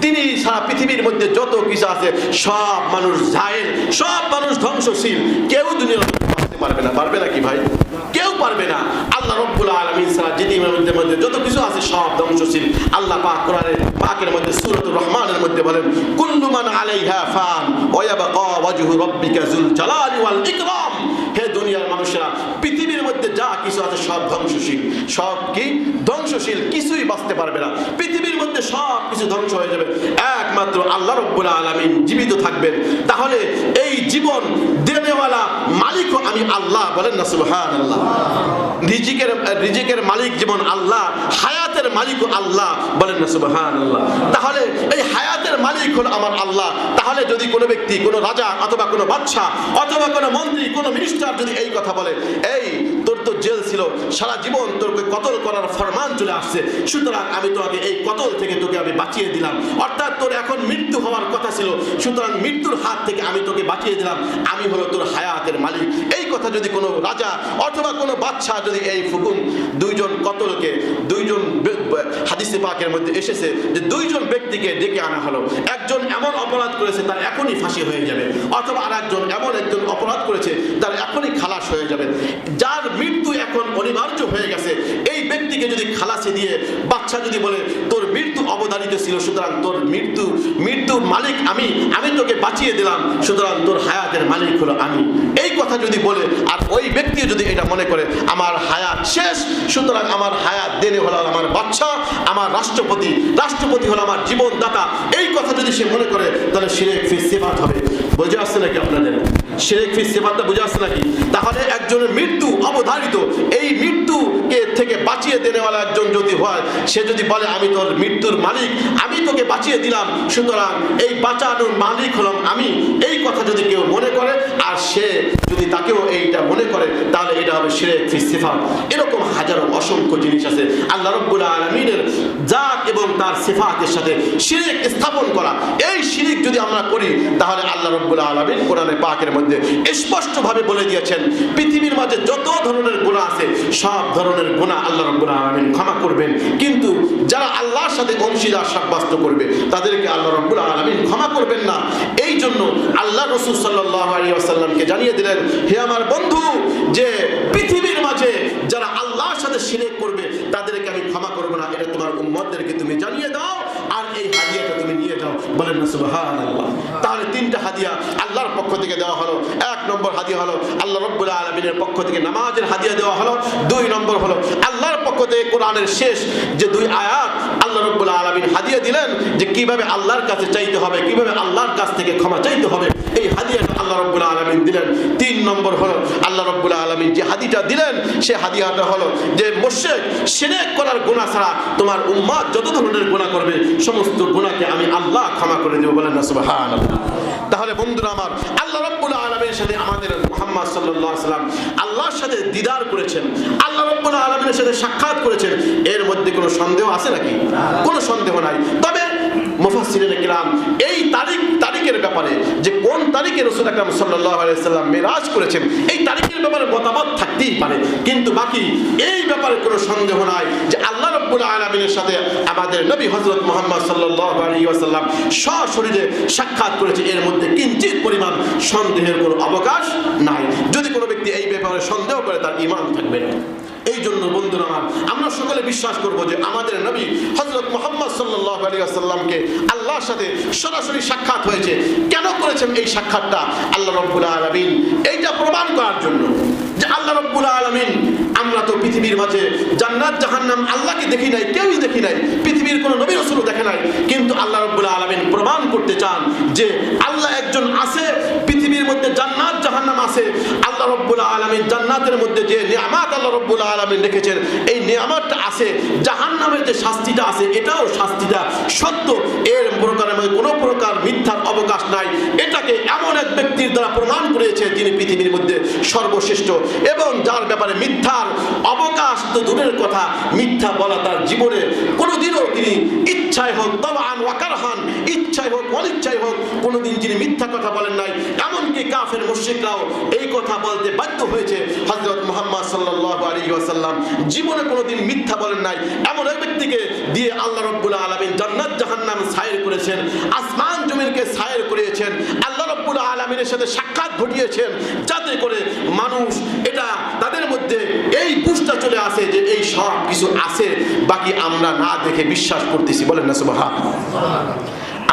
তিনি সারা পৃথিবীর মধ্যে যত কিছু আছে সব মানুষ জায়েল, সব মানুষ ধ্বংসশীল, কেউ দুনিয়ার বাঁচতে পারবে না। পারবে নাকি ভাই? কেউ পারবে না। আল্লাহ রাব্বুল আলামিন ছাড়া পৃথিবীর মধ্যে যত কিছু আছে সব ধ্বংসশীল। আল্লাহ পাক কোরআনে পাকের মধ্যে সূরাতুর রহমানের মধ্যে বলেন, কুল্লু মান আলাইহা ফান ওয়া ইয়াবকা ওয়াজহু রাব্বিকা যুল জালালি ওয়াল ইকরাম। হে দুনিয়ার মানুষেরা, পৃথিবীর মধ্যে যা কিছু আছে সব ধ্বংসশীল। সব কি ধ্বংসশীল, কিছুই বাঁচতে পারবে না। পৃথিবীর মধ্যে সব কিছু ধ্বংস হয়ে যাবে, একমাত্র আল্লাহ রাব্বুল আলামিন জীবিত থাকবেন। তাহলে এই জীবন দেনেওয়ালা মালিকও আমি আল্লাহ, বলেন না সুবহানাল্লাহ। রিজিকের মালিক যেমন আল্লাহ, হায়াতের মালিকও আল্লাহ, বলেন না সুবহানাল্লাহ। তাহলে এই হায়াতের মালিক হলো আমার আল্লাহ। তাহলে যদি কোনো ব্যক্তি, কোনো রাজা অথবা কোনো বাদশা অথবা কোনো মন্ত্রী, কোনো মিনিস্টার যদি এই কথা বলে, এই তোর তো জেল ছিল, সারা জীবন তোকে কতল করার ফরমান চলে আসছে, সুতরাং আমি তোমাকে এই কতল থেকে তোকে আমি বাঁচিয়ে দিলাম, অর্থাৎ তোর এখন মৃত্যু হওয়ার কথা ছিল, সুতরাং মৃত্যুর হাত থেকে আমি তোকে বাঁচিয়ে দিলাম, আমি হলো তোর হায়াতের মালিক। এই কথা যদি কোনো রাজা অথবা কোনো বাদশা যদি এই হুকুম, দুইজন কতলকে, দুইজন হাদিসে পাকের মধ্যে এসেছে যে দুইজন ব্যক্তিকে ডেকে আনা হলো, একজন এমন অপরাধ করেছে তার এখনই ফাঁসি হয়ে যাবে, অথবা আর একজন এমন একজন অপরাধ করেছে তার এখনই খালাস হয়ে যাবে, যার মৃত্যু এখন অনিবার্য হয়ে গেছে, এই ব্যক্তিকে যদি খালাসে দিয়ে বাদশা যদি বলে তোর মৃত্যু অবধারিত ছিল, সুতরাং তোর মৃত্যুর মালিক আমি তোকে বাঁচিয়ে দিলাম, সুতরাং তোর হায়াতের মালিক হলো আমি, এই কথা যদি বলে, আর ওই ব্যক্তিও যদি এটা মনে করে আমার হায়াত শেষ, সুতরাং আমার হায়াত দেনে হলো আমার বাদশা, আমার রাষ্ট্রপতি হলো আমার জীবনদাতা, এই কথা যদি সে মনে করে, তাহলে শিরক ফি সিফাত হবে। বুঝে আসছে নাকি আপনাদের? শিরক ফি সিফাতটা বুঝে আসছে নাকি? তাহলে একজনের মৃত্যু অবধারিত, এই মৃত্যুকে থেকে বাঁচিয়ে দেনেওয়ালা একজন যদি হয়, সে যদি বলে আমি তোর মৃত্যুর মালিক, আমি তোকে বাঁচিয়ে দিলাম, সুতরাং এই বাঁচানোর মালিক হলাম আমি, এই কথা যদি কেউ মনে করে আর সে যদি তাকেও এইটা মনে করে, তাহলে এটা হবে শিরক ফি সিফাত। এরকম হাজারো অসংখ্য জিনিস আছে। আল্লাহ রাব্বুল আলামিনের জাত এবং তার সিফাতের সাথে শিরক স্থাপন করা, এই শিরক যদি আমরা করি, তাহলে আল্লাহ রাব্বুল আলামিন কোরআনে পাকের মধ্যে স্পষ্টভাবে বলে দিয়েছেন, পৃথিবীর মাঝে যত ধরনের গুনাহ আছে সব ধরনের গুনাহ আল্লাহ রাব্বুল আলামিন ক্ষমা করবেন, কিন্তু যারা আল্লাহর সাথে অংশীদার সাব্যস্ত করবে তাদেরকে আল্লাহ রাব্বুল আলামিন ক্ষমা করবেন না। এই জন্য আল্লাহ রাসূল সাল্লাল্লাহু আলাইহি ওয়াসাল্লামকে জানিয়ে দিলেন, হে আমার বন্ধু, যে পৃথিবীর মাঝে যারা আল্লাহর সাথে শিরক করবে তাদেরকে আমি ক্ষমা করব না, এটা তোমার উম্মতদেরকে তুমি জানিয়ে দাও, আর এই হাদিয়াটা তুমি নিয়ে যাও, বলেন না সুবহানাল্লাহ। তাহলে তিনটা হাদিয়া আল্লাহর পক্ষ থেকে দেওয়া হলো। এক নম্বর হাদিয়া হলো আল্লাহ রাব্বুল আলামিনের পক্ষ থেকে নামাজের হাদিয়া দেওয়া হলো। দুই নম্বর হলো আল্লাহর পক্ষ থেকে কোরআনের শেষ যে দুই আয়াত আল্লাহ রাব্বুল আলামিন হাদিয়া দিলেন, যে কিভাবে আল্লাহর কাছে চাইতে হবে, কিভাবে আল্লাহর কাছ থেকে ক্ষমা চাইতে হবে, এই হাদিয়াটা আল্লাহ রাব্বুল আলামিন দিলেন। তিন নম্বর হলো আল্লাহ রাব্বুল আলামিন যে হাদিয়াটা দিলেন, সে হাদিয়াটা হলো যে মুশরিক শিরক করার গুনাহ ছাড়া তোমার উম্মত যত ধরনের গুনাহ করবে সমস্ত গুনাহকে আমি আল্লাহ ক্ষমা করে দেব, বলেন না সুবহানাল্লাহ। তাহলে বন্ধুরা আমার, আল্লাহ রাব্বুল আলামিনের সাথে আমাদের মুহাম্মদ সাল্লাল্লাহু আলাইহি ওয়াসাল্লাম আল্লাহর সাথে দিদার করেছেন, আল্লাহ রাব্বুল আলামিনের সাথে সাক্ষাৎ করেছেন, এর মধ্যে কোনো সন্দেহ আছে নাকি? কোনো সন্দেহ নাই। তবে মুফাসসিরিনে কিরাম এই তারিখের ব্যাপারে, যে কোন তারিখে রাসূল আকরাম সাল্লাল্লাহু আলাইহি ওয়াসাল্লাম মিরাজ করেছেন, এই তারিখের ব্যাপারে মতামত থাকতেই পারে, কিন্তু বাকি এই ব্যাপারে কোনো সন্দেহ নাই যে আল্লাহ রাব্বুল আলামিনের সাথে আমাদের নবী হযরত মুহাম্মদ সাল্লাল্লাহু আলাইহি ওয়াসাল্লাম সশরীরে সাক্ষাৎ করেছে, এর মধ্যে কিঞ্চিত পরিমাণ সন্দেহের কোনো অবকাশ নাই। যদি কোনো ব্যক্তি এই ব্যাপারে সন্দেহ করে, তার ঈমান থাকবে না। এই জন্য বন্ধুরা আমার, আমরা সকলে বিশ্বাস করব যে আমাদের নবী হযরত মুহাম্মদ সাল্লাল্লাহু আলাইহি ওয়াসাল্লামকে আল্লাহর সাথে সরাসরি সাক্ষাৎ হয়েছে। কেন করেছেন এই সাক্ষাৎটা? আল্লাহ রাব্বুল আলামিন এইটা প্রমাণ করার জন্য যে আল্লাহ রাব্বুল আলামিন, আমরা তো পৃথিবীর মাঝে জান্নাত জাহান্নাম আল্লাহকে দেখি নাই, কেউই দেখি নাই, পৃথিবীর কোনো নবী রাসূলও দেখে নাই, কিন্তু আল্লাহ রাব্বুল আলামিন প্রমাণ করতে চান যে আল্লাহ একজন আছে, পৃথিবীর মধ্যে জান্নাত জাহান্নাম আছে। আল্লাহ রাব্বুল আলামিন জান্নাতের মধ্যে যে নিয়ামত আল্লাহ রাব্বুল আলামিন রেখেছেন, এই নিয়ামতটা আছে, জাহান্নামের যে শাস্তিটা আছে, এটাও শাস্তিটা সত্য, এর প্রকারের মধ্যে কোনো প্রকার মিথ্যার অবকাশ নাই। এটাকে এমন এক ব্যক্তির দ্বারা প্রমাণ করেছে যিনি পৃথিবীর মধ্যে সর্বশ্রেষ্ঠ, এবং যার ব্যাপারে মিথ্যার অবকাশ তো দূরের কথা, মিথ্যা বলা তার জীবনে কোনোদিনও তিনি ইচ্ছায় হোক তবাআন ওয়া কারহান, ইচ্ছায় হোক অনিচ্ছায় হোক কোনোদিন যিনি মিথ্যা কথা বলেন নাই, এমনকি কাফের মুশরিকরাও এই কথা বলতে বাধ্য হয়েছে। হযরত মুহাম্মদ সাল্লাল্লাহু আলাইহি ওয়াসাল্লাম জীবনে কোনোদিন মিথ্যা বলেন নাই। এমন এক ব্যক্তিকে দিয়ে আল্লাহ রাব্বুল আলামিন জান্নাত জাহান্নাম ছায়ের করেছেন, আসমান জমিনকে ছায়ের করেছেন, আল্লাহ রাব্বুল আলামিনের সাথে সাক্ষাৎ ঘটিয়েছেন, যাতে করে মানুষ এটা তাদের মধ্যে এই বুঝটা চলে আসে যে এই সব কিছু আছে, বাকি আমরা না দেখে বিশ্বাস করতেছি। বলেন না সুবহানাল্লাহ।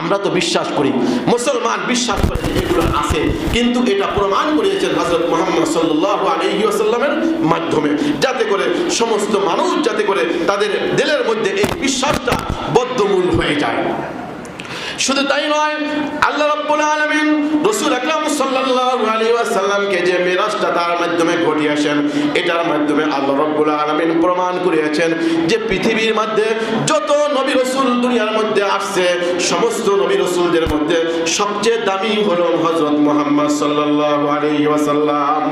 আমরা তো বিশ্বাস করি, মুসলমান বিশ্বাস করে যে এগুলো আছে, কিন্তু এটা প্রমাণ করিয়েছেন হযরত মুহাম্মদ সাল্লাল্লাহু আলাইহি ওয়াসাল্লামের মাধ্যমে, যাতে করে সমস্ত মানুষ যাতে করে তাদের দিলের মধ্যে এই বিশ্বাসটা বদ্ধমূল হয়ে যায়। শুধু তাই নয়, আল্লাহ রাব্বুল আলামিন রাসূল আকরাম সাল্লাল্লাহু আলাইহি ওয়াসাল্লামকে যে মিরাজটা তার মাধ্যমে ঘটিয়েছেন, এটার মাধ্যমে আল্লাহ রাব্বুল আলামিন প্রমাণ করিয়েছেন যে পৃথিবীর মধ্যে যত নবী রাসূল দুনিয়ার মধ্যে আসছে, সমস্ত নবী রাসূলদের মধ্যে সবচেয়ে দামি হলেন হযরত মুহাম্মদ সাল্লাল্লাহু আলাইহি ওয়াসাল্লাম।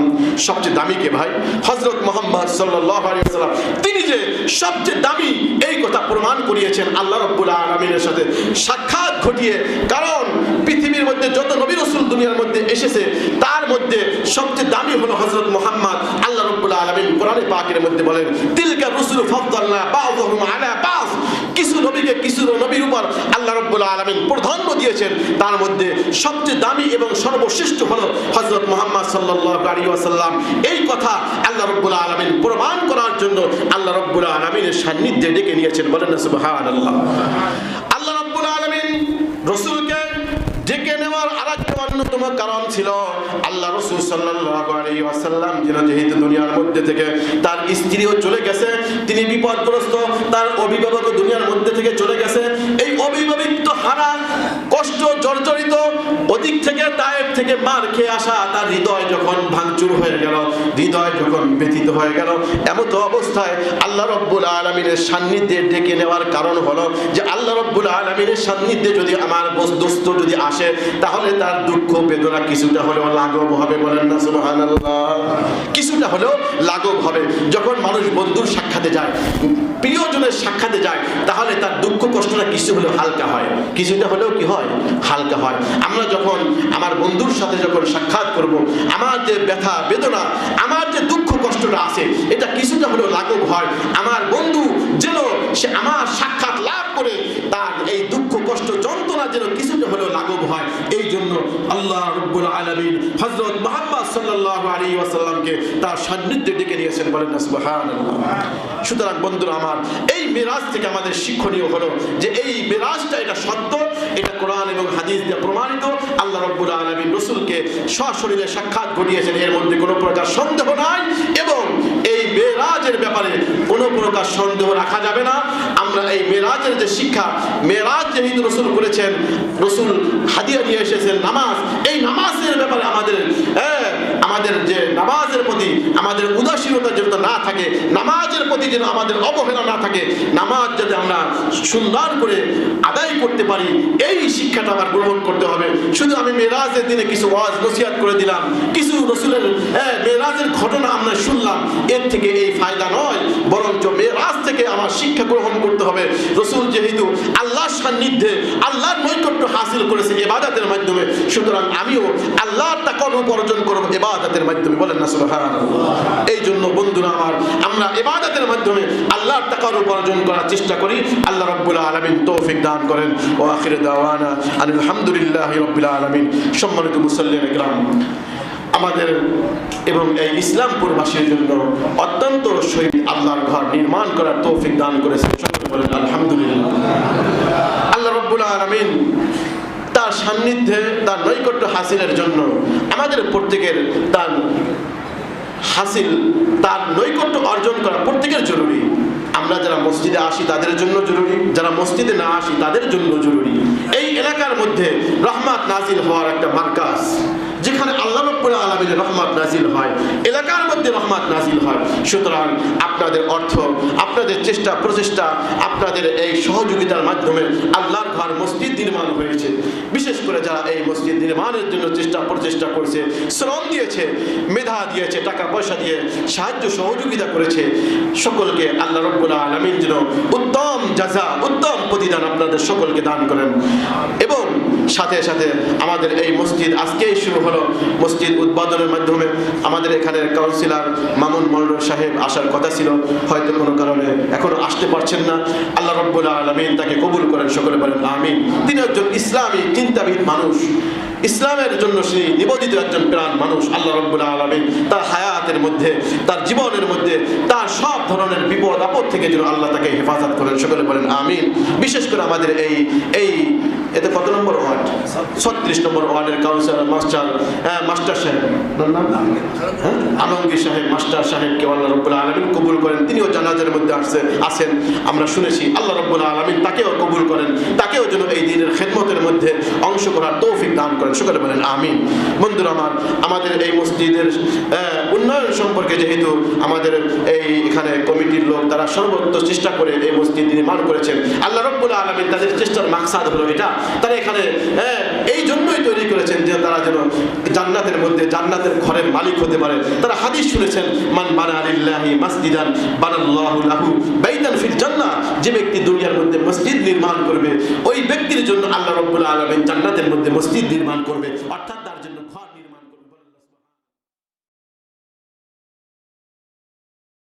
সবচেয়ে দামি কে ভাই? হযরত মুহাম্মদ সাল্লাল্লাহু আলাইহি ওয়াসাল্লাম। তিনি যে সবচেয়ে দামি এই কথা প্রমাণ করিয়েছেন আল্লাহ রাব্বুল আলামিনের সাথে সাক্ষাৎ ঘটিয়ে। কারণ পৃথিবীর মধ্যে যত নবী রাসূল দুনিয়ার মধ্যে এসেছে, তার মধ্যে সবচেয়ে দামি হলো হযরত মুহাম্মদ। আল্লাহ রাব্বুল আলামিন কোরআনে পাকের মধ্যে বলেন, তিলকা রুসুল ফাদ্দালনা বা'যুহুম আলা বা'য। কিছু নবীকে কিছু নবীর উপর আল্লাহ রাব্বুল আলামিন প্রাধান্য দিয়েছেন, তার মধ্যে সবচেয়ে দামি এবং সর্বশ্রেষ্ঠ হলো হযরত মুহাম্মদ সাল্লাল্লাহু আলাইহি ওয়াসাল্লাম। এই কথা আল্লাহ রাব্বুল আলামিন প্রমাণ করার জন্য আল্লাহ রাব্বুল আলামিনের সান্নিধ্যে ডেকে নিয়েছেন। বলেন না সুবহানাল্লাহ। আল্লাহ রাব্বুল আলামিন রাসূলকে ডেকে নেওয়ার আরেকটা অন্যতম কারণ ছিল, আল্লাহ রাসূল সাল্লাল্লাহু আলাইহি ওয়াসাল্লাম যেহেতু দুনিয়ার মধ্যে থেকে তার স্ত্রীও চলে গেছে, তিনি বিপদগ্রস্ত, তার অভিভাবকও দুনিয়ার মধ্যে থেকে চলে গেছে। এই অভিভাবক হারা, কষ্ট জর্জরিত, ওদিক থেকে তায়েফ থেকে মার খেয়ে আসা তার হৃদয় যখন ভাঙচুর হয়ে গেল, হৃদয় যখন ব্যথিত হয়ে গেল, এমত অবস্থায় আল্লাহ রাব্বুল আলামিনের সান্নিধ্যে ডেকে নেওয়ার কারণ হলো যে আল্লাহ রাব্বুল আলামিনের সান্নিধ্যে যদি আমার দোস্ত যদি আসে, তাহলে তার দুঃখ বেদনা কিছুটা হলেও লাঘব হবে। বলেন না সুবহানাল্লাহ। কিছুটা হলেও লাঘব হবে। যখন মানুষ বন্ধুর সাক্ষাতে যায়, প্রিয়জনের সাক্ষাতে যায়, তাহলে তার দুঃখ কষ্টটা কিছু হলেও হালকা হয়, কিছুটা হলেও কি হয়? হালকা হয়। আমরা যখন আমার বন্ধুর সাথে যখন সাক্ষাৎ করব, আমার যে ব্যথা বেদনা, আমার যে দুঃখ কষ্টটা আছে, এটা কিছুটা হলেও লাঘব হয়। আমার বন্ধু যেন সে আমার সাক্ষাৎ লাভ করে তার এই দুঃখ কষ্ট যন্ত্রণা যেন কিছুটা হলেও লাঘব হয়। এই জন্য আল্লাহ রাব্বুল আলামিন হযরত মুহাম্মদ সাল্লাল্লাহু আলাইহি ওয়াসাল্লামকে তার সান্নিধ্যে ডেকে নিয়েছেন। বলেন না সুবহানাল্লাহ। সুতরাং বন্ধুরা আমার, এই মিরাজ থেকে আমাদের শিক্ষণীয় হলো যে এই মিরাজটা এটা সত্য, এটা কোরআন এবং হাদিস দিয়ে প্রমাণিত। আল্লাহ রাব্বুল আলামিন রাসূলকে সশরীরে সাক্ষাৎ ঘটিয়েছেন, এর মধ্যে কোনো প্রকার সন্দেহ নাই, এবং এই মিরাজের ব্যাপারে কোনো প্রকার সন্দেহ রাখা যাবে না। আমরা এই মিরাজের যে শিক্ষা, মিরাজ যেহেতু রাসূল করেছেন, রাসূল হাদিয়া নিয়ে এসেছেন নামাজ, এই নামাজের ব্যাপারে আমাদের যে নামাজের প্রতি আমাদের উদাসীনতা যেন না থাকে, নামাজের প্রতি যেন আমাদের অবহেলা না থাকে, নামাজ যাতে আমরা সুন্দর করে আদায় করতে পারি, এই শিক্ষাটা আমার গ্রহণ করতে হবে। শুধু আমি মেরাজের দিনে কিছু ওয়াজ নসিহত করে দিলাম, কিছু রাসূলের মেরাজের ঘটনা আমরা শুনলাম, এর থেকে এই ফায়দা নয়, বরঞ্চ মেরাজ থেকে আমার শিক্ষা গ্রহণ করতে হবে। রাসূল যেহেতু আল্লাহর সান্নিধ্যে আল্লাহর নৈকট্য হাসিল করেছে ইবাদতের মাধ্যমে, সুতরাং আমিও আল্লাহর তাকওয়া অর্জন করব ইবাদতের মাধ্যমে। বলেন না সুবহানাল্লাহ। এই জন্য বন্ধুরা আমার, আমরা ইবাদতের মাধ্যমে আল্লাহর তাকওয়া অর্জন করার চেষ্টা করি। আল্লাহ রাব্বুল আলামিন তৌফিক দান করেন। ওয়া আখিরু দাওয়ানা আলহামদুলিল্লাহি রাব্বিল আলামিন। সম্মানিত মুসল্লিন ইকরাম, আমাদের এবং এই ইসলামপুরবাসীর জন্য অত্যন্ত শহীদ আল্লাহর ঘর নির্মাণ করার তৌফিক দান করেছেন। সকলে বলেন আলহামদুলিল্লাহ। আল্লাহ রাব্বুল আলামিন তার সান্নিধ্যে তার নৈকট্য হাসিলের জন্য আমাদের প্রত্যেকের তার নৈকট্য অর্জন করা প্রত্যেকের জরুরি। আমরা যারা মসজিদে আসি তাদের জন্য জরুরি, যারা মসজিদে না আসি তাদের জন্য জরুরি। এই এলাকার মধ্যে রহমত নাজিল হওয়ার একটা মার্কাজ, যেখানে আল্লাহ রাব্বুল আলামিনের রহমত নাজিল হয়, এলাকার মধ্যে রহমত নাজিল হয়। সুতরাং আপনাদের অর্থ, আপনাদের চেষ্টা প্রচেষ্টা, আপনাদের এই সহযোগিতার মাধ্যমে আল্লাহর ঘর মসজিদ নির্মাণ হয়েছে। বিশেষ করে যারা এই মসজিদ নির্মাণের জন্য প্রচেষ্টা করছে, শ্রম দিয়েছে, মেধা দিয়েছে, টাকা পয়সা দিয়ে সাহায্য সহযোগিতা করেছে, সকলকে আল্লাহ রাব্বুল আলামিন যেন উত্তম জাযা, উত্তম প্রতিদান আপনাদের সকলকে দান করেন। এবং সাথে সাথে আমাদের এই মসজিদ আজকেই শুরু হলো, মসজিদ উদ্বোধনের মাধ্যমে আমাদের এখানের কাউন্সিলর মামুন মন্ডল সাহেব আসার কথা ছিল, হয়তো কোনো কারণে এখনো আসতে পারছেন না। আল্লাহ রাব্বুল আলামিন তাকে কবুল করেন, সকলে বলেন আমিন। তিনি একজন ইসলামী চিন্তাবিদ মানুষ, ইসলামের জন্য তিনি নিবেদিত একজন প্রাণ মানুষ। আল্লাহ রাব্বুল আলামিন তার হায়াতের মধ্যে, তার জীবনের মধ্যে, তার সব ধরনের বিপদ আপদ থেকে যেন আল্লাহ তাকে হেফাজত করেন, সকলে বলেন আমিন। বিশেষ করে আমাদের এই এতে কত নম্বর ওয়ার্ড, 36 নম্বর ওয়ার্ডের কাউন্সিলর মাস্টার সাহেব, আলমগীর সাহেব, মাস্টার সাহেবকে আল্লাহ রাব্বুল আলামিন কবুল করেন। তিনিও জানাজার মধ্যে আসেন, আমরা শুনেছি। আল্লাহ রাব্বুল আলামিন তাকেও কবুল করেন, তাকেও যেন এই দিনের খেদমতের মধ্যে অংশ করার তৌফিক দান করেন, সকলে বলেন আমিন। বন্ধুরা আমার, আমাদের এই মসজিদের উন্নয়ন সম্পর্কে যেহেতু আমাদের এখানে কমিটির লোক তারা সর্বোচ্চ চেষ্টা করে এই মসজিদ নির্মাণ করেছেন, আল্লাহ রাব্বুল আলামিন তাদের চেষ্টার মাকসাদ হলো এটা, তারা এখানে এই জন্যই তৈরি করেছেন যে তারা যেন জান্নাতের মধ্যে, জান্নাতের ঘরের মালিক হতে পারে। তারা হাদিস শুনেছেন, মান বানা লিল্লাহি মাসজিদান বানাল্লাহু লাহু বাইতান ফিল জান্নাহ, যে ব্যক্তি দুনিয়ার মধ্যে মসজিদ নির্মাণ করবে ওই ব্যক্তির জন্য আল্লাহ রাব্বুল আলামিন জান্নাতের মধ্যে মসজিদ নির্মাণ করবে, অর্থাৎ তার জন্য